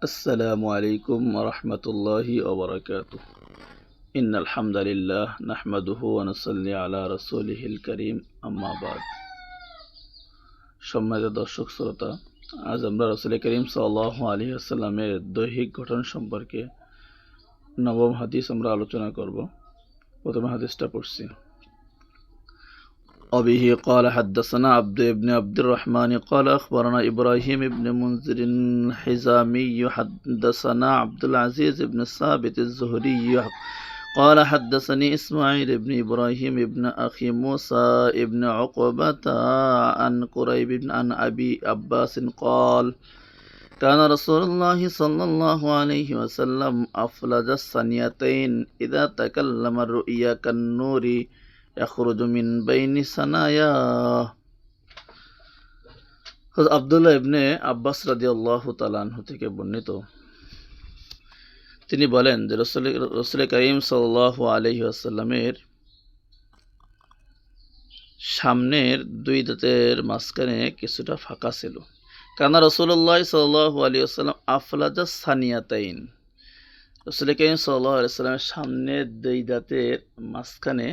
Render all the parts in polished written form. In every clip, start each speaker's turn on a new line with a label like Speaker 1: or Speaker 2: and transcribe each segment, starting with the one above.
Speaker 1: আসসালামু আলাইকুম ওয়া রাহমাতুল্লাহি ওয়া বারাকাতুহু। ইন্নাল হামদালিল্লাহ নাহমাদুহু ওয়া নুসাল্লি আলা রাসূলিহিল কারীম, আম্মা বাদ। সম্মানিত দর্শক শ্রোতা, আজ আমরা রাসূল করিম সাল্লাল্লাহু আলাইহি ওয়াসাল্লামের দৈহিক গঠন সম্পর্কে নবম হাদিস আমরা আলোচনা করব। প্রথমে হাদিসটা পড়ছি। وبه قال حدثنا عبد الرحمن قال أخبرنا إبراهيم بن منذر الحزامي حدثنا عبد العزيز بن ثابت الزهري قال حدثني إسماعيل بن إبراهيم بن أخي موسى بن عقبة عن قريب عن أبي عباس قال كان رسول الله صلى الله عليه وسلم أفلج الثنيتين إذا تكلم الرؤيا كالنور يخرج من بين ثناياه। আব্দুল্লাহ ইবনে আব্বাস রাদিয়াল্লাহু তাআলা আনহু থেকে বর্ণিত, তিনি বলেন যে রাসূল করিম সাল্লাল্লাহু আলাইহি ওয়াসাল্লামের সামনের দুই দাঁতের মাঝখানে কিছুটা ফাঁকা ছিল। কানা রাসূলুল্লাহ সাল্লাল্লাহু আলাইহি ওয়াসাল্লাম আফলাজা সানিয়াতাইন, রাসূল করিম সাল্লাল্লাহু আলাইহি ওয়াসাল্লামের সামনের দুই দাঁতের মাঝখানে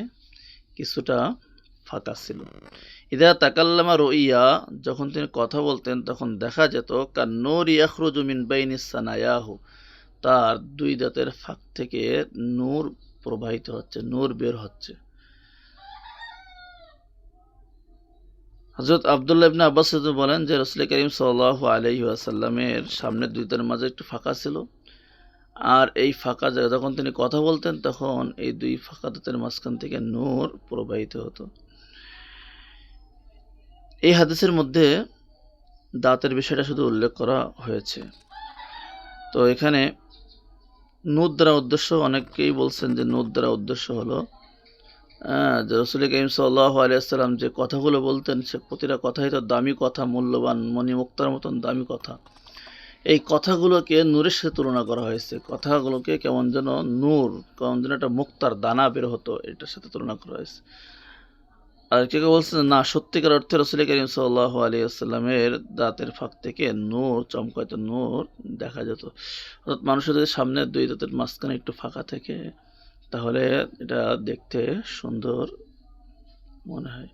Speaker 1: কিছুটা ফাঁকা ছিল। ইদা তাকাল্লামা রুইয়া, যখন তিনি কথা বলতেন তখন দেখা যেত কান্নুর ইয়াখরুজু মিন বাইনি সানায়াহু, তার দুই দাঁতের ফাঁক থেকে নূর প্রবাহিত হচ্ছে, নূর বের হচ্ছে। হযরত আব্দুল্লাহ ইবনে আব্বাস বলেন যে রাসূল করিম সাল্লাল্লাহু আলাইহি ওয়াসাল্লামের সামনের দুই দাঁতের মাঝে একটু ফাঁকা ছিল, আর এই ফাঁকা জায়গা যখন তিনি কথা বলতেন তখন এই দুই ফাঁকা দাঁতের মাঝখান থেকে নূর প্রবাহিত হতো। এই হাদিসের মধ্যে দাঁতের বিষয়টা শুধু উল্লেখ করা হয়েছে। তো এখানে নূর দ্বারা উদ্দেশ্য, অনেকেই বলছেন যে নূর দ্বারা উদ্দেশ্য হলো যে রাসূল করিম সাল্লাল্লাহু আলাইহি ওয়াসাল্লাম যে কথাগুলো বলতেন সে প্রতিটা কথাই তো দামি কথা, মূল্যবান মণিমুক্তার মতন দামি কথা। এই কথাগুলোকে নূরের সাথে তুলনা করা হয়েছে, কথাগুলোকে কেমন যেন নূর, কেমন যেন একটা মুক্তার দানা বের হতো, এটার সাথে তুলনা করা হয়েছে। আর কেউ বলছেন না, সত্যিকার অর্থে রাসূল করিম সাল্লাল্লাহু আলাইহি ওয়াসাল্লামের দাঁতের ফাঁক থেকে নূর চমকাইতো, নূর দেখা যেত। অর্থাৎ মানুষের যদি সামনে দুই দাঁতের মাঝখানে একটু ফাঁকা থাকে তাহলে এটা দেখতে সুন্দর মনে হয়।